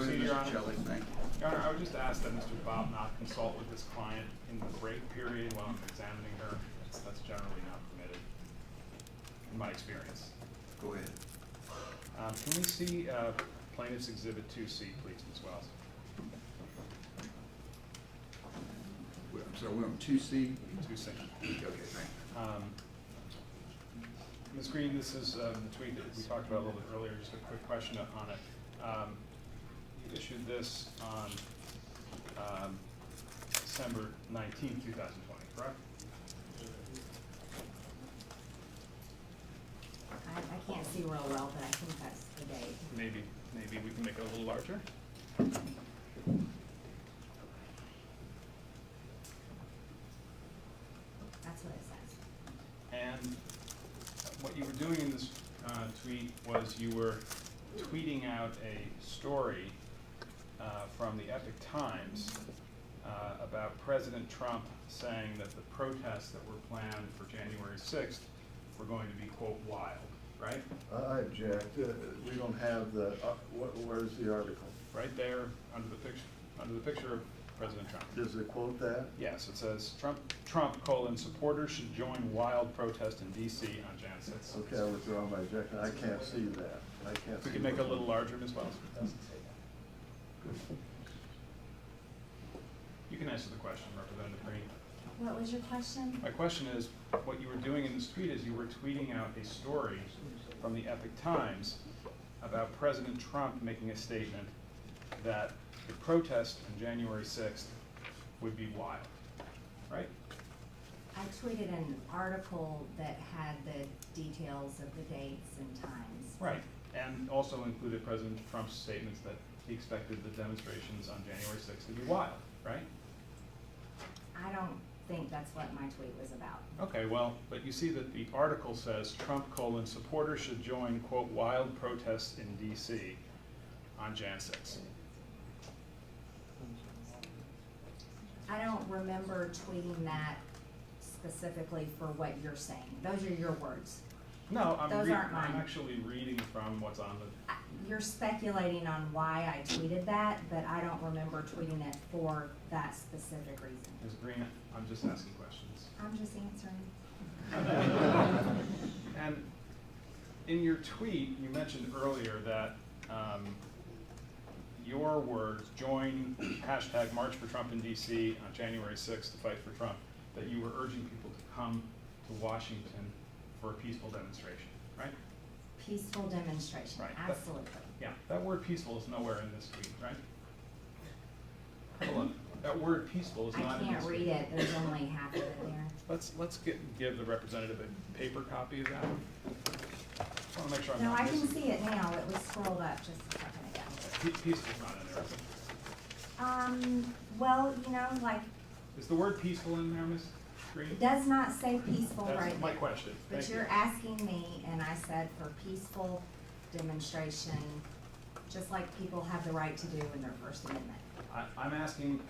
proceed, Your Honor? Shelley, thank you. Your Honor, I would just ask that Mr. Bob not consult with his client in the break period while I'm examining her. That's generally not permitted, in my experience. Go ahead. Can we see Plaintiff's Exhibit 2C, please, Ms. Wells? I'm sorry, we're on 2C? 2C. Okay, thank you. Ms. Greene, this is the tweet that we talked about a little bit earlier. Just a quick question on it. You issued this on December 19, 2020, correct? I can't see real well, but I think that's the date. Maybe we can make it a little larger. That's what it says. And what you were doing in this tweet was you were tweeting out a story from the Epic Times about President Trump saying that the protests that were planned for January 6th were going to be, quote, wild, right? I object. We don't have the, where's the article? Right there under the picture of President Trump. Does it quote that? Yes, it says, Trump, supporters should join wild protest in D.C. on Jan 6th. Okay, I withdraw my objection. I can't see that. I can't see. We can make it a little larger, Ms. Wells. You can answer the question, Representative Greene. What was your question? My question is, what you were doing in this tweet is you were tweeting out a story from the Epic Times about President Trump making a statement that the protest on January 6th would be wild, right? I tweeted an article that had the details of the dates and times. Right, and also included President Trump's statements that he expected the demonstrations on January 6th to be wild, right? I don't think that's what my tweet was about. Okay, well, but you see that the article says Trump, supporters should join, quote, wild protests in D.C. on Jan 6th. I don't remember tweeting that specifically for what you're saying. Those are your words. No, I'm aren't mine. actually reading from what's on the. You're speculating on why I tweeted that, but I don't remember tweeting it for that specific reason. Ms. Greene, I'm just asking questions. I'm just answering. And in your tweet, you mentioned earlier that your words, join hashtag March for Trump in D.C. on January 6th to fight for Trump, that you were urging people to come to Washington for a peaceful demonstration, right? Peaceful demonstration, Right. absolutely. Yeah, that word peaceful is nowhere in this tweet, right? Hold on, that word peaceful is not in I this can't tweet. read it, there's only half of it there. Let's give the representative a paper copy of that. Just want to make sure I'm No, not I can missing. see it now, it was scrolled up just a second ago. Peaceful's not in there, is it? Well, you know, like, Is the word peaceful in there, Ms. Greene? it does not say peaceful right That's my there. question. But Thank you're you. asking me, and I said for peaceful demonstration, just like people have the right to do in their First Amendment. I'm asking,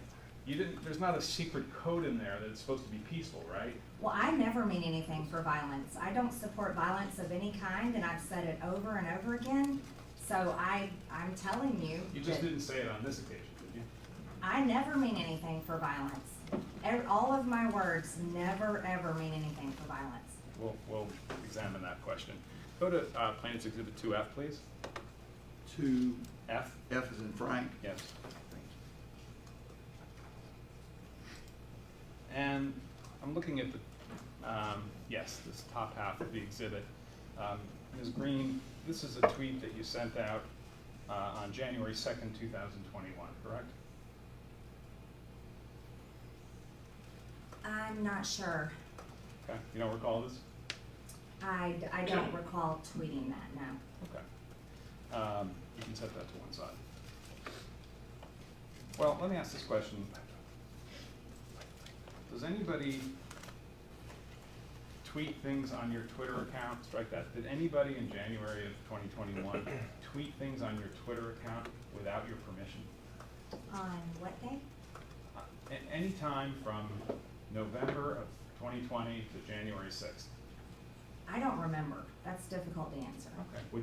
there's not a secret code in there that it's supposed to be peaceful, right? Well, I never mean anything for violence. I don't support violence of any kind, and I've said it over and over again. So I'm telling you. You just that didn't say it on this occasion, did you? I never mean anything for violence. All of my words never, ever mean anything for violence. We'll examine that question. Go to Plaintiff's Exhibit 2F, please. 2F F? is in Frank. Yes. And I'm looking at the, yes, this top half of the exhibit. Ms. Greene, this is a tweet that you sent out on January 2nd, 2021, correct? I'm not sure. Okay, you don't recall this? I don't recall tweeting that, no. Okay. You can set that to one side. Well, let me ask this question. Does anybody tweet things on your Twitter account? Strike that. Did anybody in January of 2021 tweet things on your Twitter account without your permission? On what day? Any time from November of 2020 to January 6th. I don't remember. That's difficult to answer. Okay.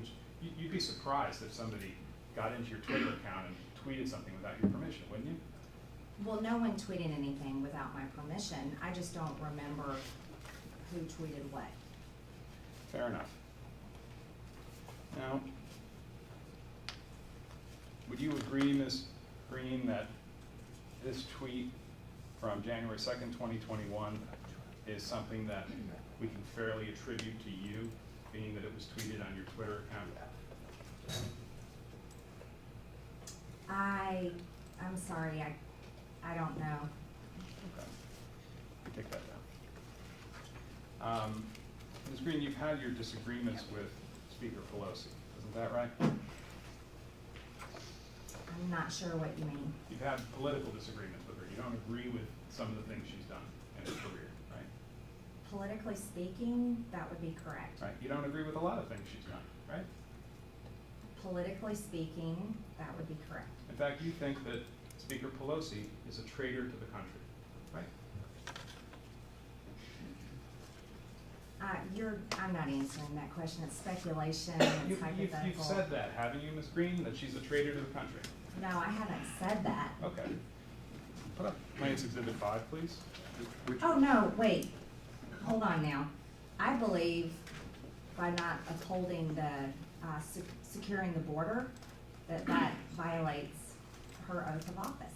You'd be surprised if somebody got into your Twitter account and tweeted something without your permission, wouldn't you? Well, no one tweeted anything without my permission. I just don't remember who tweeted what. Fair enough. Now, would you agree, Ms. Greene, that this tweet from January 2nd, 2021 is something that we can fairly attribute to you, being that it was tweeted on your Twitter account? I'm sorry, I don't know. Okay. Take that down. Ms. Greene, you've had your disagreements with Speaker Pelosi, isn't that right? I'm not sure what you mean. You've had political disagreements with her. You don't agree with some of the things she's done in her career, right? Politically speaking, that would be correct. Right. You don't agree with a lot of things she's done, right? Politically speaking, that would be correct. In fact, you think that Speaker Pelosi is a traitor to the country, right? I'm not answering that question. It's speculation, it's You've hypothetical. said that, haven't you, Ms. Greene, that she's a traitor to the country? No, I haven't said that. Okay. Put up Plaintiff's Exhibit 5, please. Which, Oh, no, wait. Hold on now. I believe by not upholding the, securing the border, that violates her oath of office.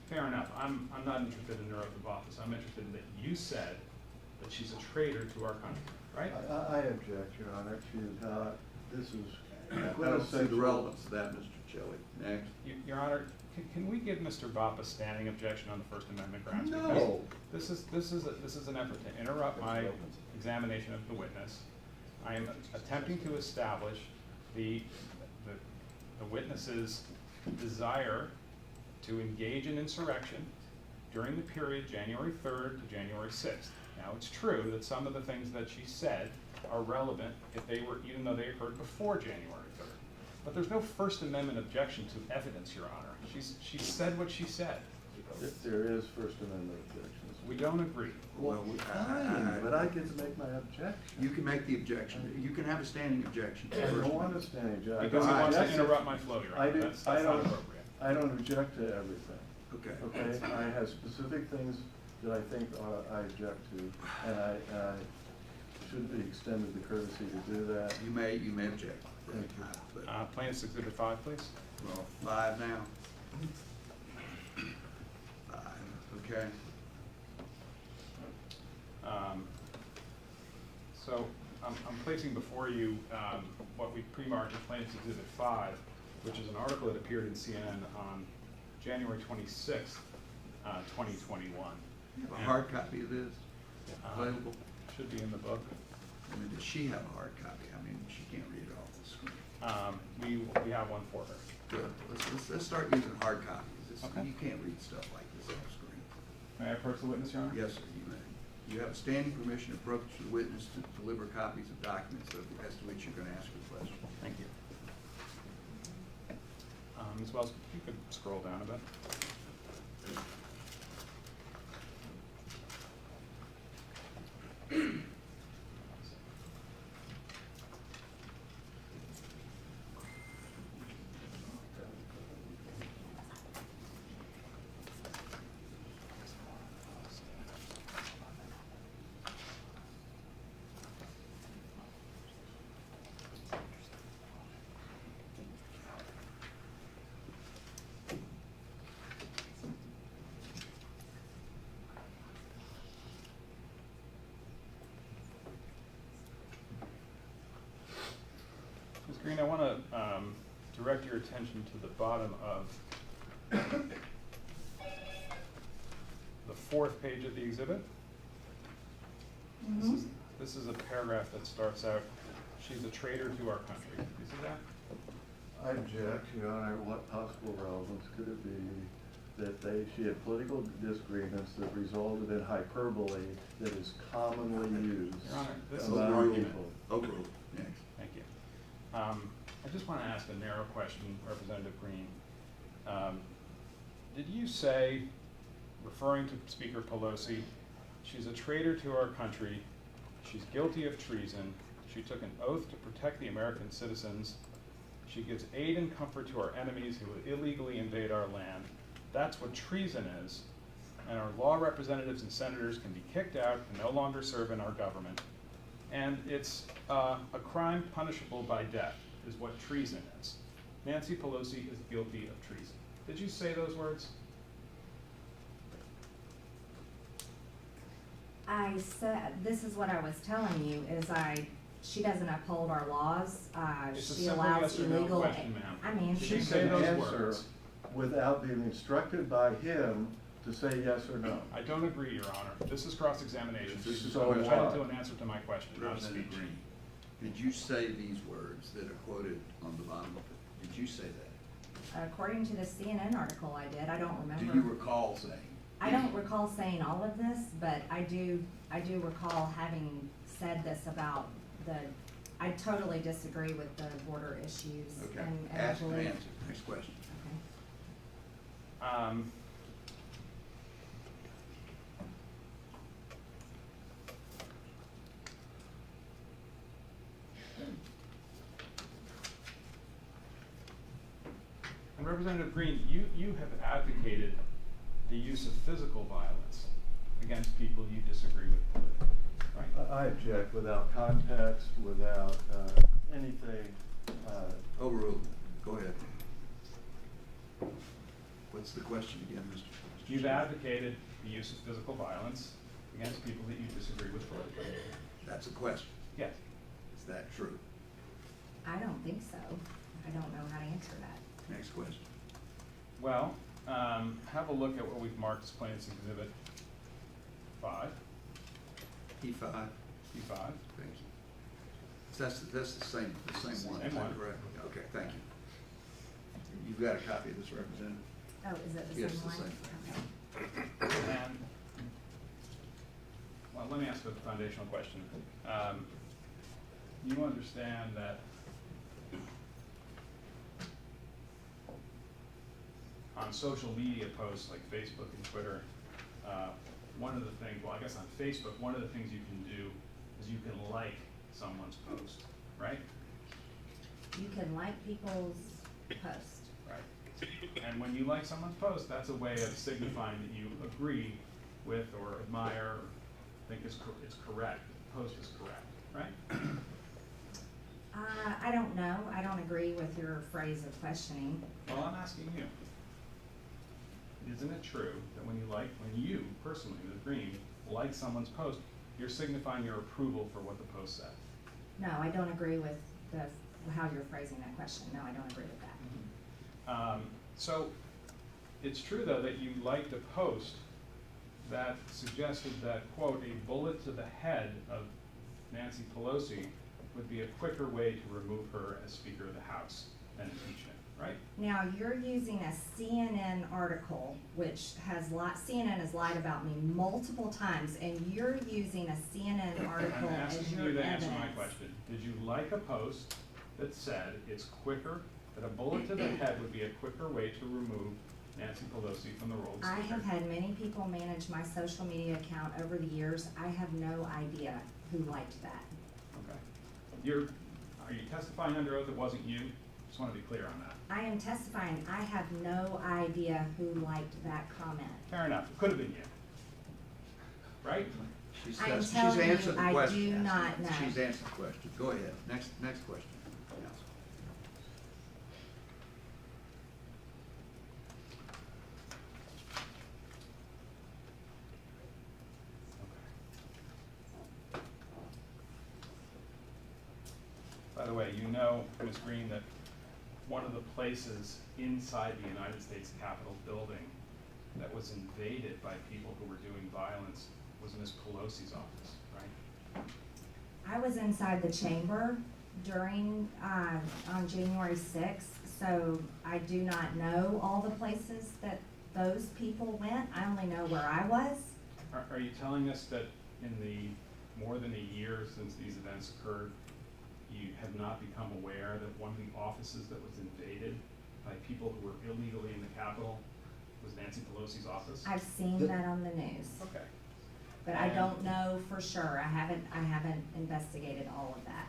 Fair enough. I'm not interested in her oath of office. I'm interested in that you said that she's a traitor to our country, right? I object, Your Honor. She is not. This is. I don't see the relevance of that, Mr. Chili. Next. Your Honor, can we give Mr. Bopp a standing objection on the First Amendment grounds? No. Because This is an effort to interrupt my examination of the witness. I am attempting to establish the witness's desire to engage in insurrection during the period January 3rd to January 6th. Now, it's true that some of the things that she said are relevant even though they occurred before January 3rd. But there's no First Amendment objection to evidence, Your Honor. She said what she said. There is First Amendment objections. We don't agree. Well, Fine, but I get to make my objection. You can make the objection. You can have a standing objection. to the I First don't want to Amendment. stand, Judge. Because he wants to Yes, interrupt my flow, Your I Honor. do- That's I not don't- appropriate. I don't object to everything, Okay. okay? I have specific things that I think I object to, and I should be extended the courtesy to do that. You may object. Thank you. But, Plaintiff's Exhibit 5, please. well, 5 now. 5, okay. So I'm placing before you what we pre-marked as Plaintiff's Exhibit 5, which is an article that appeared in CNN on January 26th, 2021. You have a hard copy of this available? Should be in the book. I mean, does she have a hard copy? I mean, she can't read it off the screen. We have one for her. Good. Let's start using hard copies. Okay. You can't read stuff like this off screen. May I approach the witness, Your Honor? Yes, sir, you may. You have a standing permission to approach the witness to deliver copies of documents as to which you're going to ask your question. Thank you. Ms. Wells, if you could scroll down a bit. Ms. Greene, I want to direct your attention to the bottom of the 4th page of the exhibit. This is a paragraph that starts out, "She's a traitor to our country." Do you see that? I object, Your Honor. What possible relevance could it be that she had political disagreements that resulted in hyperbole that is commonly used Your Honor, this is among an argument. people? Overruled. Next. Thank you. I just want to ask a narrow question, Representative Greene. Did you say, referring to Speaker Pelosi, she's a traitor to our country, she's guilty of treason, she took an oath to protect the American citizens, She gives aid and comfort to our enemies who illegally invade our land. That's what treason is. And our law representatives and senators can be kicked out and no longer serve in our government. And it's a crime punishable by death, is what treason is. Nancy Pelosi is guilty of treason. Did you say those words? I said, this is what I was telling you, she doesn't uphold our laws, It's a she simple allows yes or no illegal. question, ma'am. I mean, Did She you say can those answer words? without being instructed by him to say yes or no. I don't agree, Your Honor. This is cross-examination. This is so I'm entitled what? to an answer to my question, not a Representative speech. Greene, did you say these words that are quoted on the bottom of it? Did you say that? according to the CNN article I did, I don't remember. Do you recall saying? I don't recall saying all of this, but I do recall having said this about I totally disagree with the border issues. Okay, and I ask and believe- answer. Next question. Okay. And Representative Greene, you have advocated the use of physical violence against people you disagree with politically, right? I object without context, without anything. Overruled. Go ahead. What's the question again, Mr. You've Chairman? advocated the use of physical violence against people that you disagree with politically. That's a question. Yes. Is that true? I don't think so. I don't know how to answer that. Next question. Well, have a look at what we've marked as Plaintiff's Exhibit 5, E5. P5. Thank you. That's the same one, is Same that one. correct? Okay, thank you. You've got a copy of this, Representative? Oh, is it the Yes, same the one? same. Okay. And, well, let me ask you a foundational question. You understand that on social media posts like Facebook and Twitter, one of the things, well, I guess on Facebook, one of the things you can do is you can like someone's post, right? You can like people's posts. Right. And when you like someone's post, that's a way of signifying that you agree with or admire or think it's correct, the post is correct, right? I don't know. I don't agree with your phrase of questioning. Well, I'm asking you. Isn't it true that when you personally, Ms. Greene, like someone's post, you're signifying your approval for what the post said? No, I don't agree with how you're phrasing that question. No, I don't agree with that. So it's true, though, that you liked a post that suggested that, quote, a bullet to the head of Nancy Pelosi would be a quicker way to remove her as Speaker of the House than impeachment, right? Now, you're using a CNN article, which CNN has lied about me multiple times, and you're using a CNN article I'm as asking your you to evidence. answer my question. Did you like a post that said it's quicker, that a bullet to the head would be a quicker way to remove Nancy Pelosi from the role of Speaker? I have had many people manage my social media account over the years. I have no idea who liked that. Okay. Are you testifying under oath it wasn't you? Just want to be clear on that. I am testifying, I have no idea who liked that comment. Fair enough. It could have been you. Right? She's I'm she's telling you, answered the I question. do not know. She's answered the question. Go ahead. Next question. Counsel. By the way, you know, Ms. Greene, that one of the places inside the United States Capitol building that was invaded by people who were doing violence was Ms. Pelosi's office, right? I was inside the chamber during, on January 6th, so I do not know all the places that those people went. I only know where I was. Are you telling us that in the more than a year since these events occurred, you have not become aware that one of the offices that was invaded by people who were illegally in the Capitol was Nancy Pelosi's office? I've seen that on the news, Okay. but I don't know for sure. I haven't investigated all of that.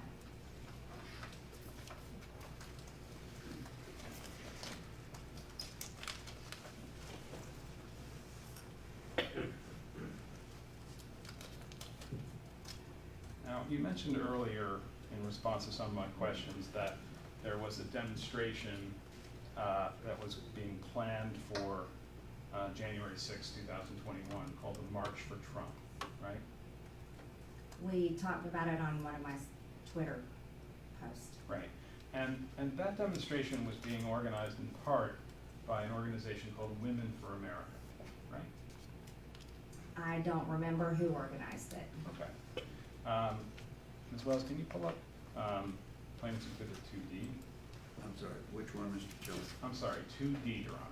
you mentioned earlier in response to some of my questions that there was a demonstration that was being planned for January 6, 2021, called the March for Trump, right? We talked about it on one of my Twitter posts. Right. And that demonstration was being organized in part by an organization called Women for America, right? I don't remember who organized it. Okay. Ms. Wells, can you pull up Plaintiff's Exhibit 2D? I'm sorry, which one, Mr. Kelly? I'm sorry, 2D, Your Honor.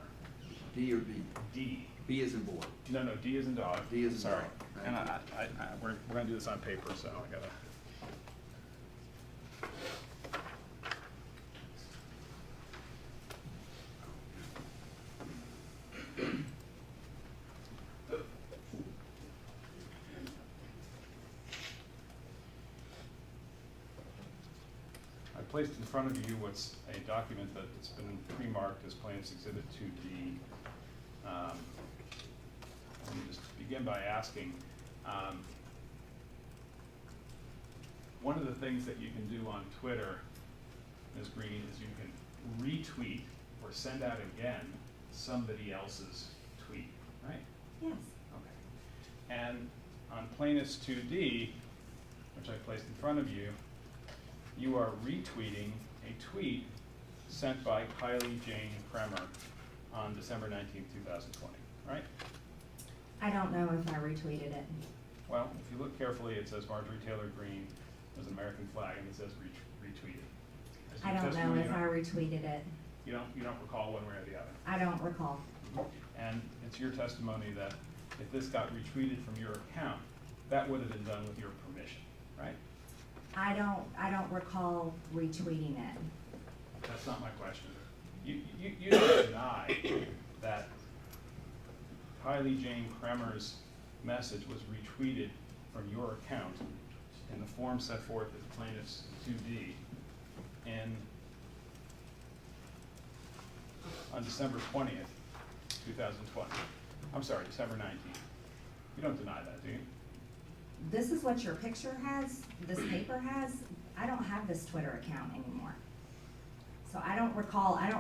D or B? D. B as in boy. No, D as in dog. D as in Sorry. dog. And Thank we're gonna do this on paper, so I gotta. I placed in front of you what's a document that's been pre-marked as Plaintiff's Exhibit 2D. Let me just begin by asking, one of the things that you can do on Twitter, Ms. Greene, is you can retweet or send out again somebody else's tweet, right? Yes. Okay. And on Plaintiff's 2D, which I placed in front of you, you are retweeting a tweet sent by Kylie Jane Kremer on December 19th, 2020, right? I don't know if I retweeted it. Well, if you look carefully, it says Marjorie Taylor Greene, there's an American flag, and it says retweeted. As I your don't know testimony, if I retweeted it. You don't recall one way or the other. I don't recall. And it's your testimony that if this got retweeted from your account, that would have been done with your permission, right? I don't recall retweeting it. That's not my question. You don't deny that Kylie Jane Kremer's message was retweeted from your account in the form set forth as Plaintiff's 2D on December 20th, 2020. I'm sorry, December 19th. You don't deny that, do you? This is what your picture has, this paper has. I don't have this Twitter account anymore. So I don't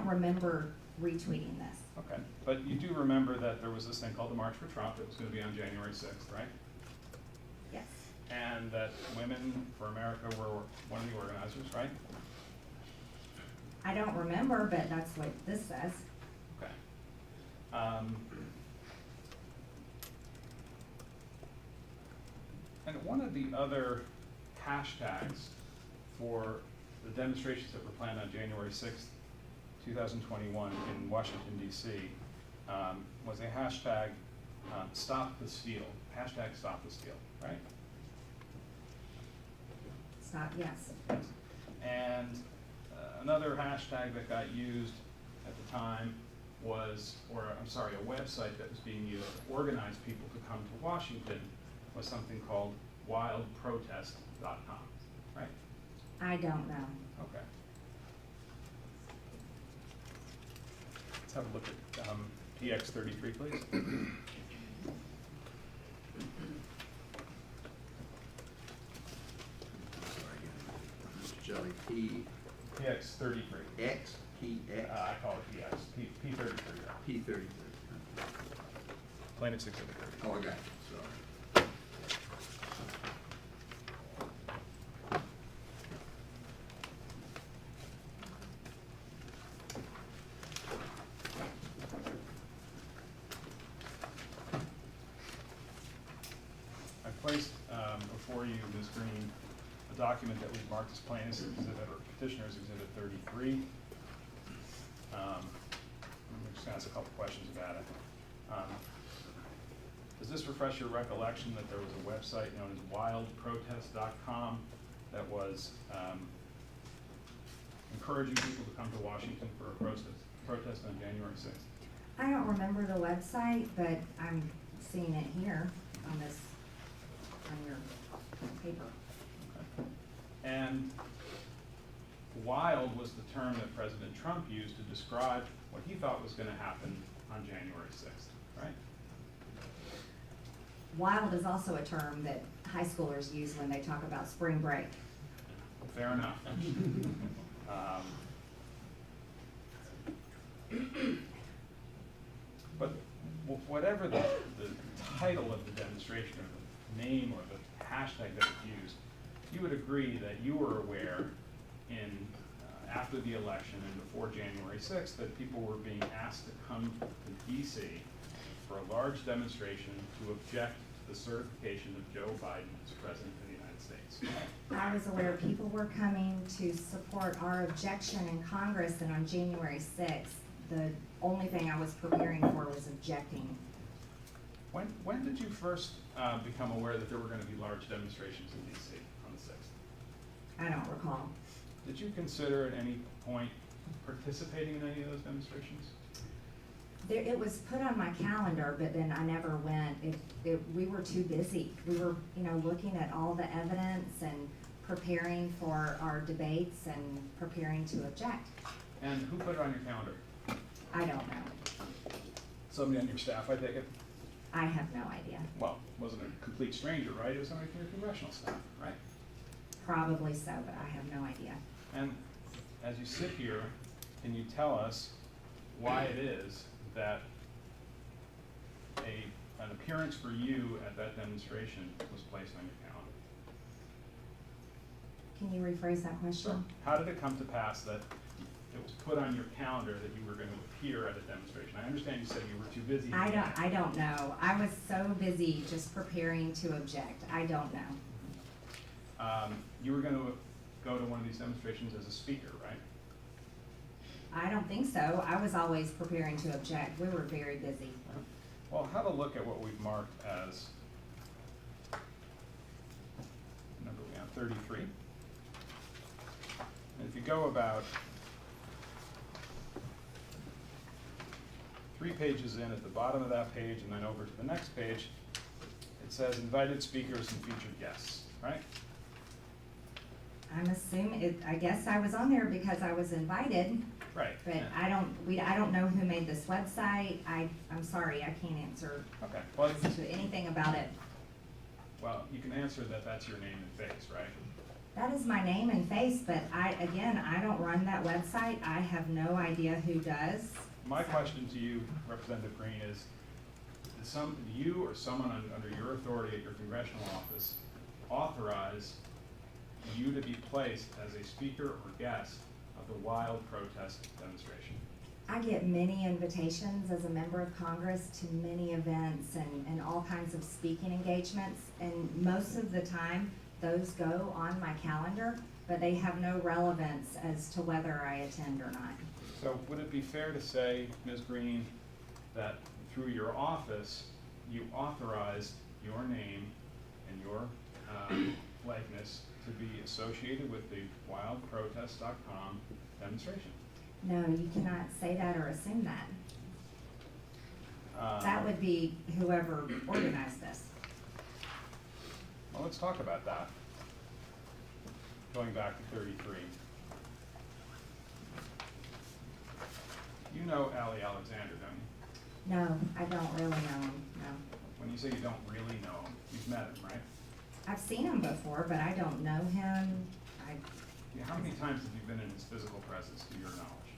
remember retweeting this. Okay, but you do remember that there was this thing called the March for Trump that was going to be on January 6th, right? Yes. And that Women for America were one of the organizers, right? I don't remember, but that's what this says. Okay. And one of the other hashtags for the demonstrations that were planned on January 6th, 2021 in Washington, D.C. Was a hashtag Stop the Steal, hashtag Stop the Steal, right? Stop, yes. And another hashtag that got used at the time was, a website that was being used to organize people to come to Washington was something called wildprotest.com, right? I don't know. Okay. Let's have a look at PX33, please. Mr. Jelly, P, PX33. X, P, X, I call it PX, P33. P 33. Plaintiff's Exhibit 30. Oh, I got it, sorry. I placed before you, Ms. Greene, a document that was marked as Plaintiff's Exhibit or Petitioner's Exhibit 33. I'm just going to ask a couple questions about it. Does this refresh your recollection that there was a website known as wildprotest.com that was encouraging people to come to Washington for a protest on January 6th? I don't remember the website, but I'm seeing it here on your paper. Okay. And wild was the term that President Trump used to describe what he thought was going to happen on January 6th, right? wild is also a term that high schoolers use when they talk about spring break. Fair enough. But whatever the title of the demonstration, or the name, or the hashtag that was used, you would agree that you were aware after the election and before January 6th that people were being asked to come to DC for a large demonstration to object to the certification of Joe Biden as President of the United States. I was aware people were coming to support our objection in Congress, and on January 6th, the only thing I was preparing for was objecting. When did you first become aware that there were going to be large demonstrations in DC on the 6th? I don't recall. Did you consider at any point participating in any of those demonstrations? It was put on my calendar, but then I never went. We were too busy. We were, looking at all the evidence and preparing for our debates and preparing to object. And who put it on your calendar? I don't know. Somebody on your staff, I take it? I have no idea. Well, wasn't a complete stranger, right? It was somebody from your congressional staff, right? Probably so, but I have no idea. And as you sit here, can you tell us why it is that an appearance for you at that demonstration was placed on your calendar? Can you rephrase that question? How did it come to pass that it was put on your calendar that you were going to appear at a demonstration? I understand you said you were too busy. I don't know. I was so busy just preparing to object. I don't know. You were going to go to one of these demonstrations as a speaker, right? I don't think so. I was always preparing to object. We were very busy. Well, have a look at what we've marked as, number 33. And if you go about 3 pages in, at the bottom of that page and then over to the next page, it says invited speakers and featured guests, right? I'm assuming, I guess I was on there because I was invited, Right. but yeah. I don't know who made this website. I'm sorry, I can't answer Okay, well, to anything about it. well, you can answer that that's your name and face, right? That is my name and face, but I don't run that website. I have no idea who does. My question to you, Representative Greene, is did you or someone under your authority at your congressional office authorize you to be placed as a speaker or guest of the wild protest demonstration? I get many invitations as a member of Congress to many events and all kinds of speaking engagements, and most of the time, those go on my calendar, but they have no relevance as to whether I attend or not. So would it be fair to say, Ms. Greene, that through your office, you authorized your name and your likeness to be associated with the wildprotest.com demonstration? No, you cannot say that or assume that. That would be whoever organized this. Well, let's talk about that. Going back to 33. You know Allie Alexander, don't you? No, I don't really know him, no. When you say you don't really know him, you've met him, right? I've seen him before, but I don't know him. Yeah, how many times have you been in his physical presence, to your knowledge?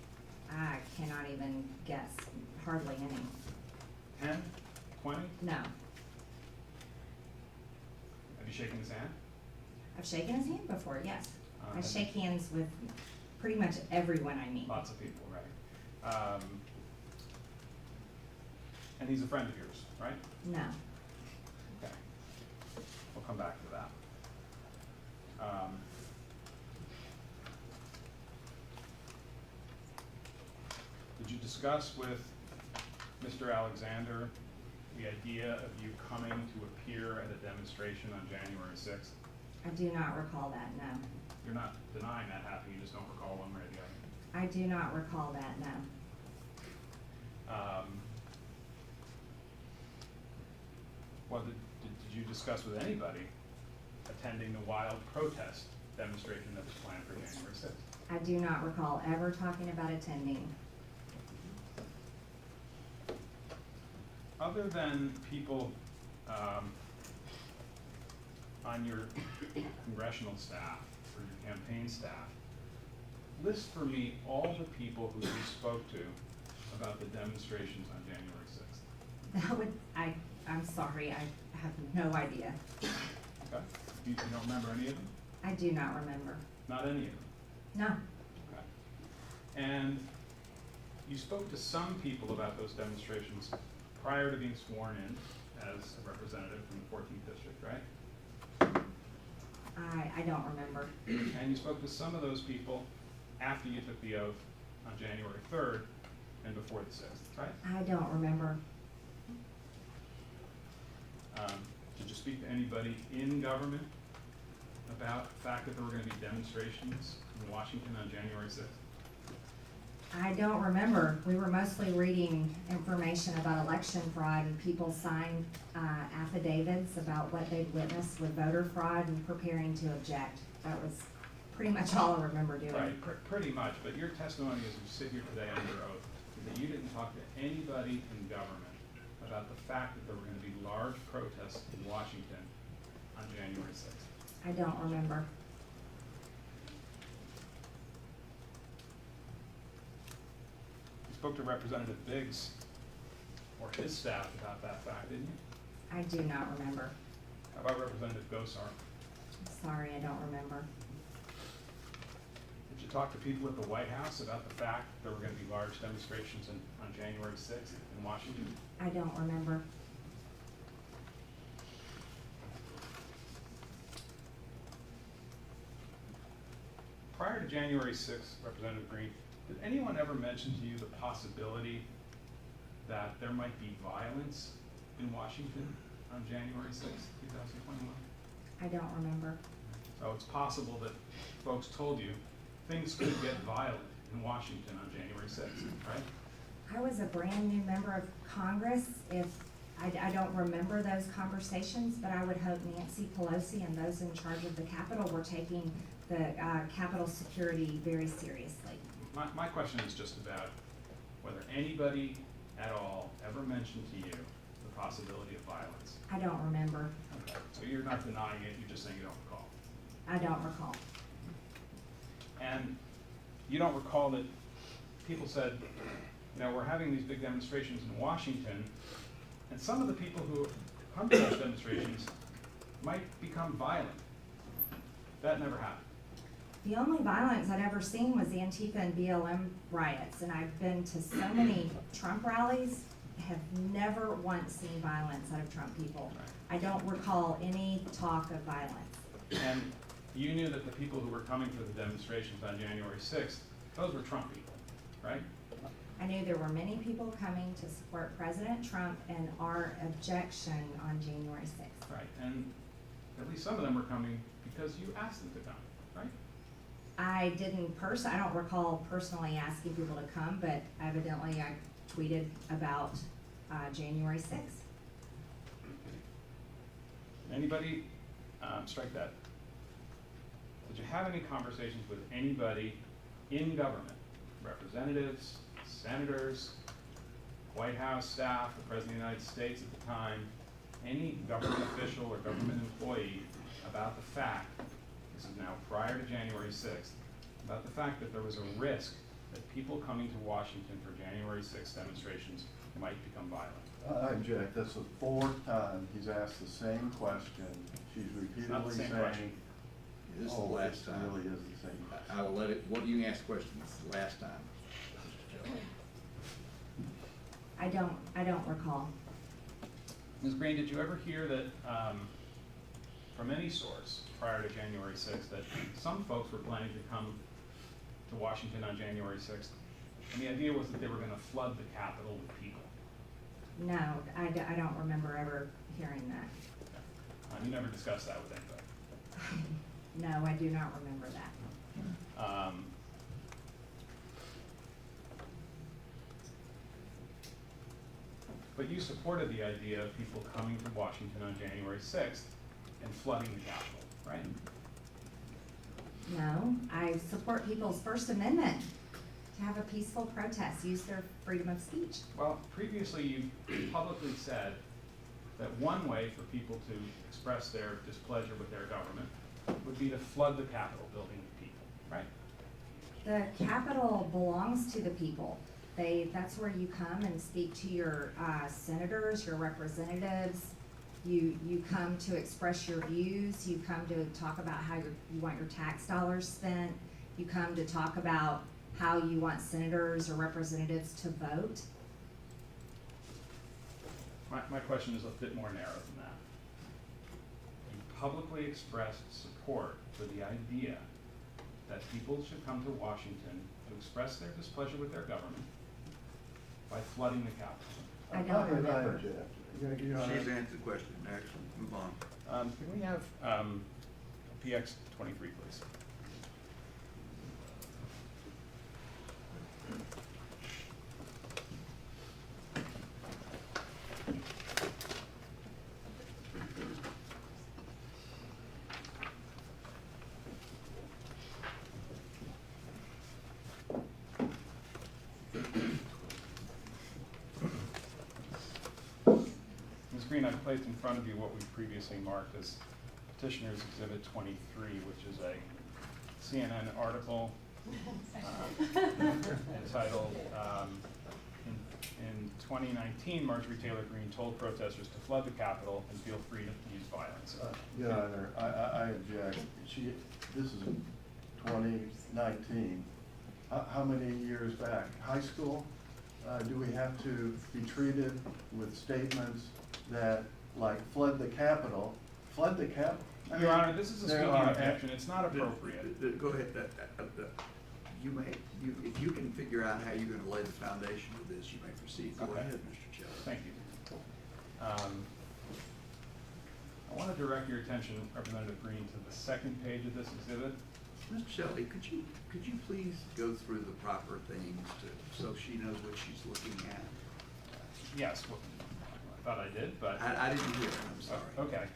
I cannot even guess, hardly any. 10? 20? No. Have you shaken his hand? I've shaken his hand before, yes. I have shake hands with pretty much everyone I meet. Lots of people, right? And he's a friend of yours, right? No. Okay. We'll come back to that. Did you discuss with Mr. Alexander the idea of you coming to appear at a demonstration on January 6th? I do not recall that, no. You're not denying that happened, you just don't recall one way or the other. I do not recall that, no. Well, did you discuss with anybody attending the wild protest demonstration that was planned for January 6th? I do not recall ever talking about attending. Other than people on your congressional staff or your campaign staff, list for me all the people who you spoke to about the demonstrations on January 6th. That would, I'm sorry, I have no idea. Okay? You don't remember any of them? I do not remember. Not any of them? No, Okay. And you spoke to some people about those demonstrations prior to being sworn in as a representative from the 14th district, right? I don't remember. And you spoke to some of those people after you took the oath on January 3rd and before the 6th, right? I don't remember. Did you speak to anybody in government about the fact that there were going to be demonstrations in Washington on January 6th? I don't remember. We were mostly reading information about election fraud, and people signed affidavits about what they'd witnessed with voter fraud and preparing to object. That was pretty much all I remember doing. Right, pretty much, but your testimony as you sit here today under oath, is that you didn't talk to anybody in government about the fact that there were going to be large protests in Washington on January 6th. I don't remember. You spoke to Representative Biggs or his staff about that fact, didn't you? I do not remember. How about Representative Gosar? Sorry, I don't remember. Did you talk to people at the White House about the fact that there were going to be large demonstrations on January 6th in Washington? I don't remember. Prior to January 6th, Representative Greene, did anyone ever mention to you the possibility that there might be violence in Washington on January 6th, 2021? I don't remember. So it's possible that folks told you things could get violent in Washington on January 6th, right? I was a brand new member of Congress. If I don't remember those conversations, but I would hope Nancy Pelosi and those in charge of the Capitol were taking the Capitol security very seriously. My question is just about whether anybody at all ever mentioned to you the possibility of violence. I don't remember. Okay. So you're not denying it, you're just saying you don't recall. I don't recall. And you don't recall that people said, you know, we're having these big demonstrations in Washington, and some of the people who come to those demonstrations might become violent. That never happened. The only violence I'd ever seen was Antifa and BLM riots, and I've been to so many Trump rallies, have never once seen violence out of Trump people. I don't recall any talk of violence. And you knew that the people who were coming for the demonstrations on January 6th, those were Trump people, right? I knew there were many people coming to support President Trump and our objection on January 6th. Right, and at least some of them were coming because you asked them to come, right? I don't recall personally asking people to come, but evidently I tweeted about January 6th. Anybody, strike that. Did you have any conversations with anybody in government, representatives, senators, White House staff, the President of the United States at the time, any government official or government employee about the fact, this is now prior to January 6th, about the fact that there was a risk that people coming to Washington for January 6th demonstrations might become violent? I object. That's the fourth time he's asked the same question. She's not the repeatedly same saying. question. This is the last time. It really is the same question. I will let it, what you asked questions the last time. I don't recall. Ms. Greene, did you ever hear that, from any source prior to January 6th, that some folks were planning to come to Washington on January 6th? And the idea was that they were going to flood the Capitol with people. No, I don't remember ever hearing that. You never discussed that with anybody. No, I do not remember that. But you supported the idea of people coming to Washington on January 6th and flooding the Capitol, right? No, I support people's First Amendment to have a peaceful protest, use their freedom of speech. Well, previously you publicly said that one way for people to express their displeasure with their government would be to flood the Capitol building with people, right? The Capitol belongs to the people. That's where you come and speak to your senators, your representatives. You come to express your views. You come to talk about how you want your tax dollars spent. You come to talk about how you want senators or representatives to vote. My question is a bit more narrow than that. You publicly expressed support for the idea that people should come to Washington to express their displeasure with their government by flooding the Capitol. I don't remember. I object. Your Honor. She's answered the question. Next, move on. Can we have PX 23, please? Ms. Greene, I've placed in front of you what we previously marked as Petitioner's Exhibit 23, which is a CNN article entitled, in 2019, Marjorie Taylor Greene told protesters to flood the Capitol and feel free to use violence. Your Honor, I object. This is 2019. How many years back? High school? Do we have to be treated with statements that, like, flood the Capitol? Flood the Capitol? I Your mean, Honor, this is a there speaking are- objection, it's not appropriate. Go ahead. If you can figure out how you're gonna lay the foundation of this, you may proceed. Go Okay. ahead, Mr. Chairman. Thank you. I want to direct your attention, Representative Greene, to the second page of this exhibit. Mr. Shelley, could you please go through the proper things so she knows what she's looking at? Yes, I thought I did, but. I didn't hear it, I'm sorry. Okay.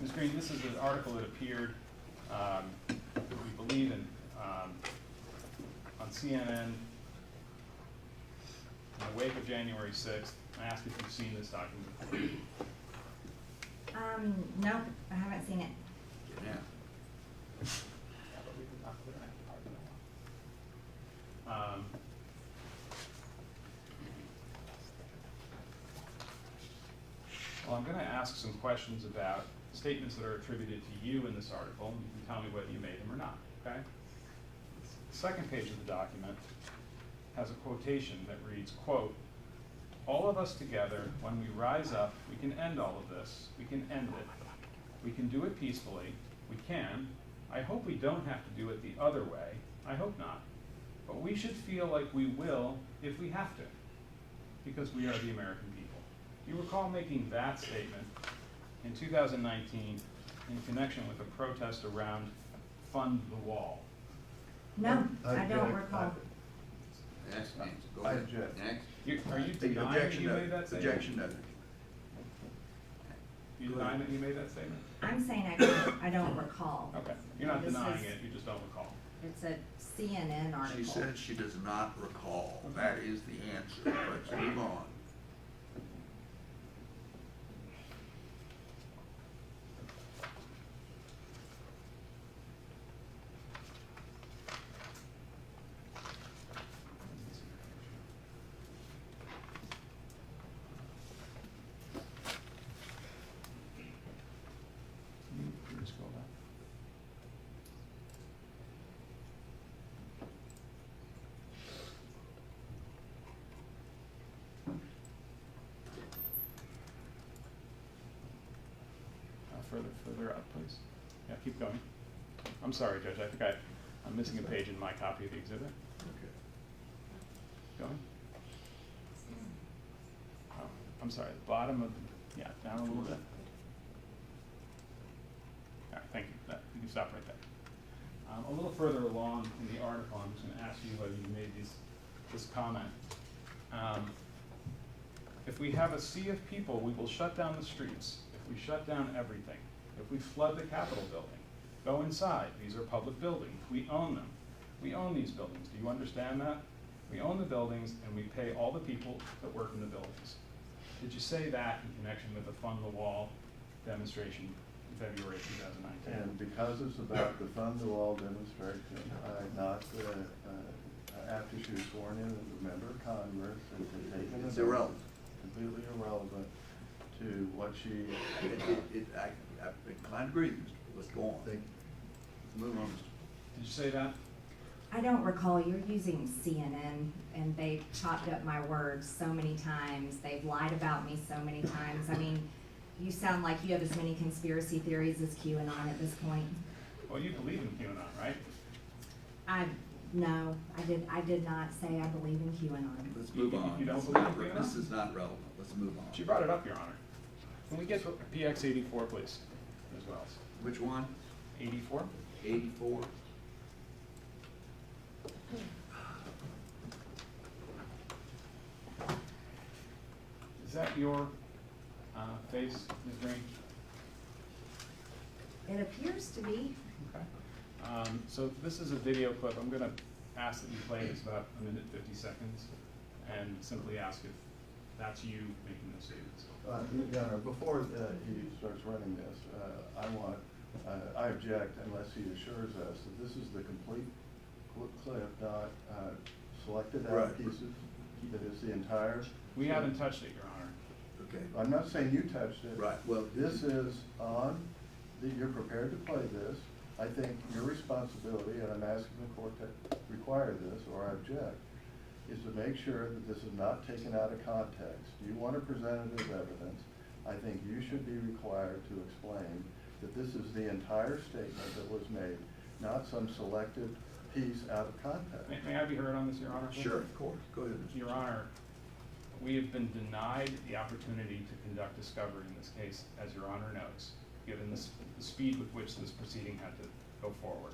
Ms. Greene, this is an article that appeared, we believe, on CNN in the wake of January 6th. I ask if you've seen this document before. Nope, I haven't seen it. Yeah. Well, I'm going to ask some questions about statements that are attributed to you in this article, and you can tell me whether you made them or not, okay? The second page of the document has a quotation that reads, quote, "All of us together, when we rise up, we can end all of this. We can end it. We can do it peacefully. We can. I hope we don't have to do it the other way. I hope not. But we should feel like we will if we have to, because we are the American people." You recall making that statement in 2019 in connection with a protest around Fund the Wall. No, I don't object. recall. Next, Nancy, go I ahead. object. Next. Are you The denying that objection you noted. made that statement? Objection noted. You Go denying ahead. that you made that statement? I'm saying I don't recall. Okay, you're not This denying is- it, you just don't recall. It's a CNN article. She said she does not recall. That is the answer. Let's move on. Can you scroll down? Further up, please. Yeah, keep going. I'm sorry, Judge, I think I'm missing a page in my copy of the exhibit. Okay. Going? Oh, I'm sorry, the bottom of, yeah, down a little bit. All right, thank you. You can stop right there. A little further along in the article, I'm just going to ask you whether you made this comment. If we have a sea of people, we will shut down the streets. If we shut down everything, if we flood the Capitol building, go inside. These are public buildings. We own them. We own these buildings. Do you understand that? We own the buildings and we pay all the people that work in the buildings. Did you say that in connection with the Fund the Wall demonstration in February 2019? And because it's about the Fund the Wall demonstration, after she was sworn in as a member of Congress, and had taken an It's oath, irrelevant. completely irrelevant to what she. I'm inclined to agree, Mr. Let's go on. Let's move on, Mr. Did you say that? I don't recall. You're using CNN, and they've chopped up my words so many times. They've lied about me so many times. I mean, you sound like you have as many conspiracy theories as QAnon at this point. Well, you believe in QAnon, right? No, I did not say I believe in QAnon. Let's move on. You don't This is believe not- in QAnon? This is not relevant. Let's move on. She brought it up, Your Honor. Can we get PX 84, please, as well? Which one? 84? 84? Is that your face, Ms. Green? It appears to be. Okay. So this is a video clip. I'm going to ask that you play this about 1:50, and simply ask if that's you making those statements. Your Honor, before he starts running this, I object unless he assures us that this is the complete clip, not selected out Right. pieces, that is the entire. We haven't touched it, Your Honor. Okay. I'm not saying you touched it. Right, well. This is you're prepared to play this. I think your responsibility, and I'm asking the court to require this, or I object, is to make sure that this is not taken out of context. You want to present it as evidence. I think you should be required to explain that this is the entire statement that was made, not some selected piece out of context. May I be heard on this, Your Honor? please? Sure, of course. Go ahead, Mr. Your Honor, we have been denied the opportunity to conduct discovery in this case, as Your Honor knows, given the speed with which this proceeding had to go forward.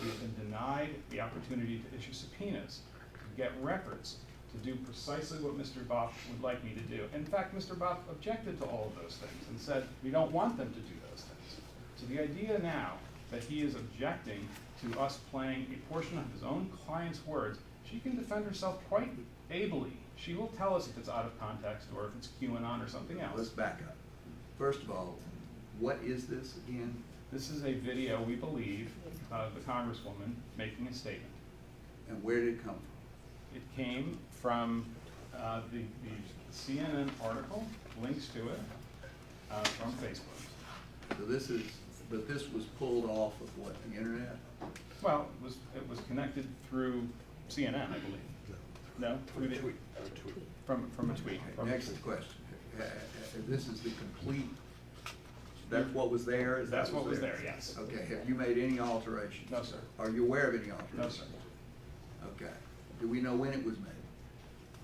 We have been denied the opportunity to issue subpoenas, to get records, to do precisely what Mr. Boff would like me to do. In fact, Mr. Boff objected to all of those things and said, we don't want them to do those things. So the idea now that he is objecting to us playing a portion of his own client's words, she can defend herself quite ably. She will tell us if it's out of context or if it's QAnon or something else. Let's back up. First of all, what is this again? This is a video, we believe, of the Congresswoman making a statement. And where did it come from? It came from the CNN article, links to it, from Facebook. So this is, but this was pulled off of what, the internet? Well, it was connected through CNN, I believe. No? Through the- From a tweet. Next question. This is the complete, that's what was there? Is that That's what was there, yes. Okay, have you made any alterations? No, sir. Are you aware of any alterations? No, sir. Okay. Do we know when it was made?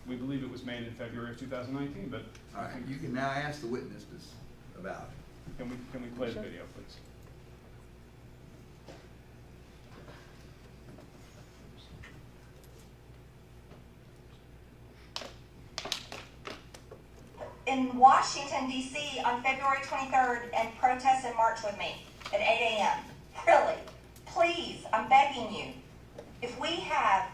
We believe it was made in February of 2019, but All right, you can now ask the witnesses about it. can we play the video, please? In Washington, D.C. on February 23rd and protest and march with me at 8 a.m. Really? Please, I'm begging you. If we have,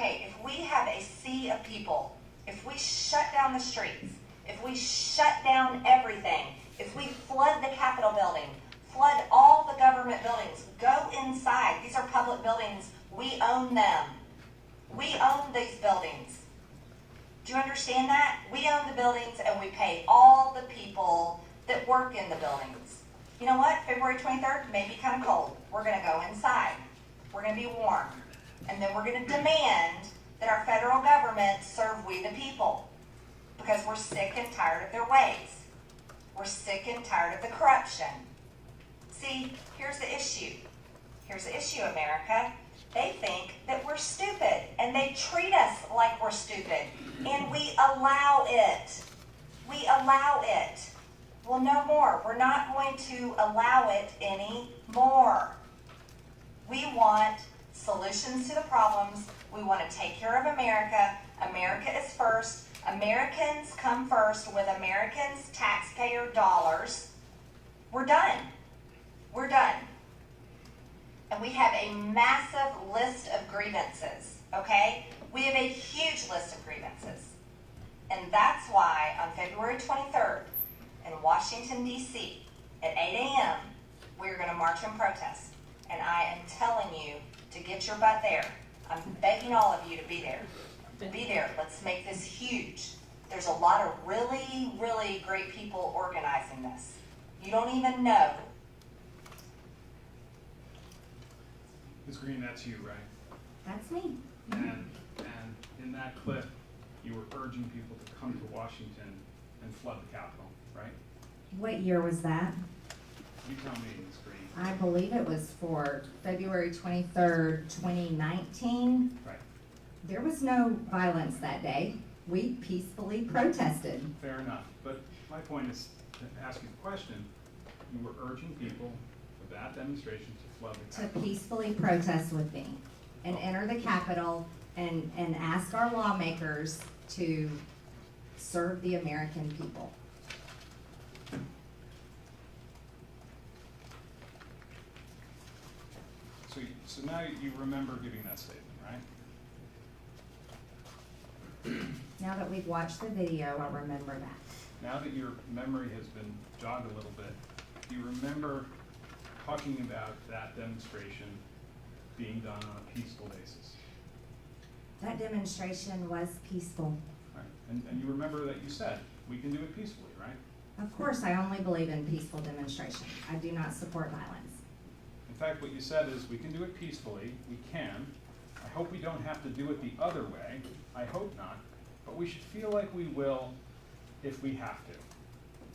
if we have a sea of people, if we shut down the streets, if we shut down everything, if we flood the Capitol building, flood all the government buildings, go inside. These are public buildings. We own them. We own these buildings. Do you understand that? We own the buildings and we pay all the people that work in the buildings. You know what? February 23rd may be kind of cold. We're going to go inside. We're going to be warm. And then we're going to demand that our federal government serve we the people. Because we're sick and tired of their ways. We're sick and tired of the corruption. See, here's the issue. Here's the issue, America. They think that we're stupid, and they treat us like we're stupid, and we allow it. We allow it. Well, no more. We're not going to allow it anymore. We want solutions to the problems. We want to take care of America. America is first. Americans come first with Americans' taxpayer dollars. We're done. We're done. And we have a massive list of grievances, okay? We have a huge list of grievances. And that's why on February 23rd in Washington, D.C., at 8 a.m., we're going to march and protest. And I am telling you to get your butt there. I'm begging all of you to be there. Be there. Let's make this huge. There's a lot of really, really great people organizing this. You don't even know. Ms. Greene, that's you, right? That's me. And in that clip, you were urging people to come to Washington and flood the Capitol, right? What year was that? You tell me, Ms. Greene. I believe it was for February 23rd, 2019. Right, There was no violence that day. We peacefully protested. fair enough. But my point is to ask you the question. You were urging people for that demonstration to flood the To Capitol. peacefully protest with me and enter the Capitol and ask our lawmakers to serve the American people. So now you remember giving that statement, right? Now that we've watched the video, I remember that. Now that your memory has been jogged a little bit, do you remember talking about that demonstration being done on a peaceful basis? That demonstration was peaceful. Right. And you remember that you said, we can do it peacefully, right? Of course, I only believe in peaceful demonstration. I do not support violence. In fact, what you said is, we can do it peacefully, we can. I hope we don't have to do it the other way, I hope not, but we should feel like we will if we have to,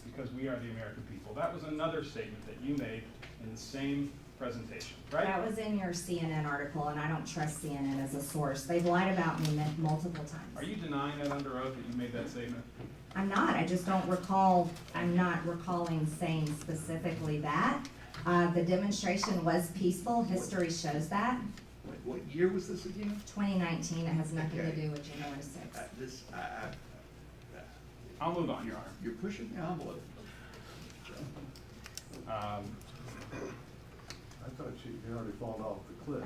because we are the American people. That was another statement that you made in the same presentation, right? That was in your CNN article, and I don't trust CNN as a source. They've lied about me multiple times. Are you denying that under oath that you made that statement? I'm not. I just don't recall, I'm not recalling saying specifically that. The demonstration was peaceful. History shows that. Wait, what year was this again? 2019, it has nothing to Okay. do with January 6th. I'll move on, Your Honor. You're pushing the envelope. Um, I thought you'd already fallen off the cliff.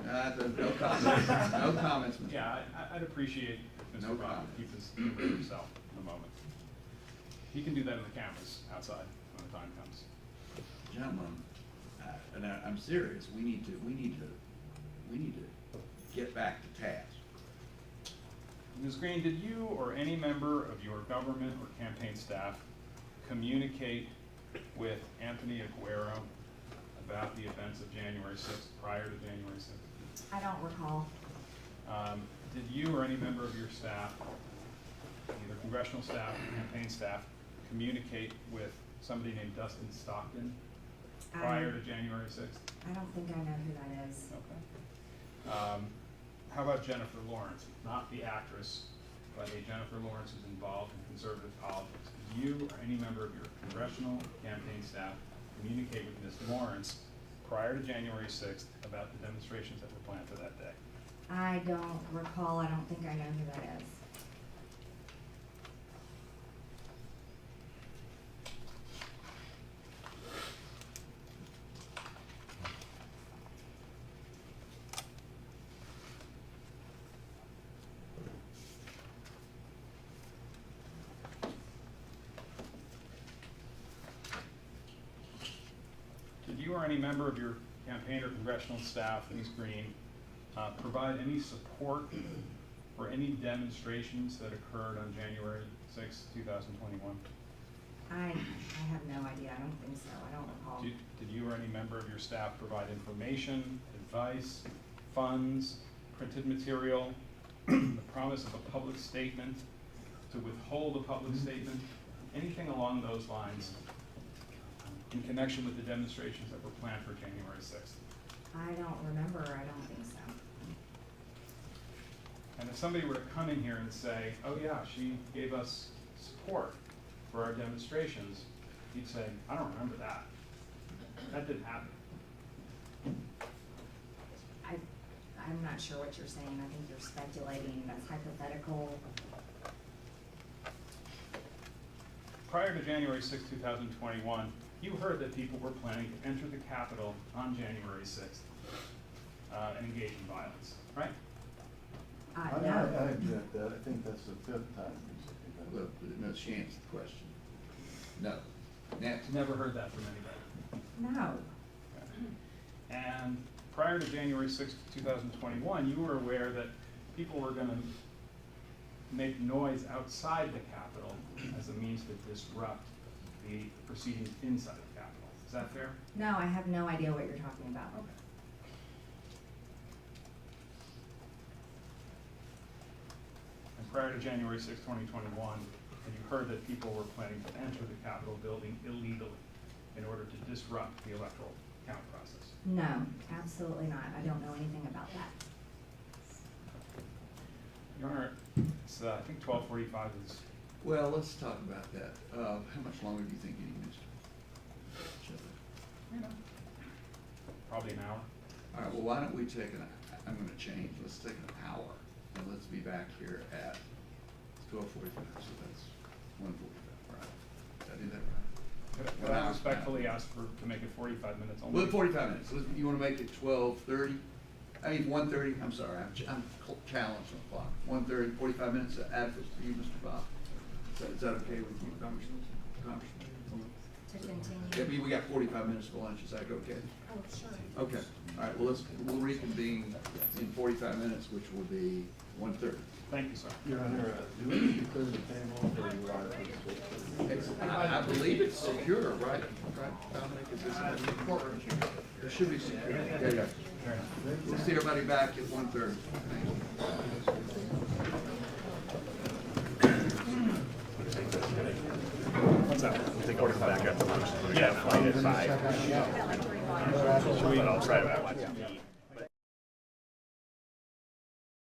No comments, no comments, Mr. Yeah, I'd appreciate if No Mr. Brown comment. would keep his humor to himself in a moment. He can do that in the cameras outside when the time comes. Gentlemen, and I'm serious, we need to get back to task. Ms. Greene, did you or any member of your government or campaign staff communicate with Anthony Aguero about the events of January 6th, prior to January 6th? I don't recall. Did you or any member of your staff, either congressional staff or campaign staff, communicate with somebody named Dustin Stockton prior to January 6th? I don't think I know who that is. Okay. How about Jennifer Lawrence? Not the actress, but a Jennifer Lawrence who's involved in conservative politics. Did you or any member of your congressional campaign staff communicate with Ms. Lawrence prior to January 6th about the demonstrations that were planned for that day? I don't recall. I don't think I know who that is. Did you or any member of your campaign or congressional staff, Ms. Greene, provide any support for any demonstrations that occurred on January 6, 2021? I have no idea. I don't think so. I don't recall. Did you or any member of your staff provide information, advice, funds, printed material, the promise of a public statement, to withhold a public statement, anything along those lines in connection with the demonstrations that were planned for January 6th? I don't remember. I don't think so. And if somebody were to come in here and say, oh yeah, she gave us support for our demonstrations, you'd say, I don't remember that. That didn't happen. I'm not sure what you're saying. I think you're speculating. That's hypothetical. Prior to January 6, 2021, you heard that people were planning to enter the Capitol on January 6th and engage in violence, right? I No. object that. I think that's the fifth time recently. Well, no, she answered the question. No. Next. Never heard that from anybody. No. And prior to January 6th, 2021, you were aware that people were going to make noise outside the Capitol as a means to disrupt the proceedings inside the Capitol. Is that fair? No, I have no idea what you're talking about. Okay. And prior to January 6th, 2021, had you heard that people were planning to enter the Capitol building illegally in order to disrupt the electoral count process? No, absolutely not. I don't know anything about that. Your Honor, it's, I think 12:45 is, Well, let's talk about that. How much longer do you think you need, Mr. Shepherd? you know, probably an hour. All right, well, why don't we take I'm gonna change, let's take an hour, and let's be back here at 12:45, so that's 1:45, right? Did I do that right? But I respectfully ask to make it 45 minutes only. Well, 45 minutes. You wanna make it 12:30? I mean, 1:30, I'm sorry, I'm challenged on the clock. 1:30, 45 minutes to add for you, Mr. Bob. Is that okay with you, Congressman? To continue. Yeah, we got 45 minutes for lunch, is that okay? Oh, sure. Okay, all right, well, we'll reconvene in 45 minutes, which will be 1:30. Thank you, sir. Your Honor, do we need to clear the table or do you want to? I believe it's secure, right? Right, Dominic, is this in the courtroom? It should be secure. There you go. We'll see everybody back at 1:30. What's up? We'll take over back after lunch. We got a flight at 5. I'll try to watch. But I'll try to watch it.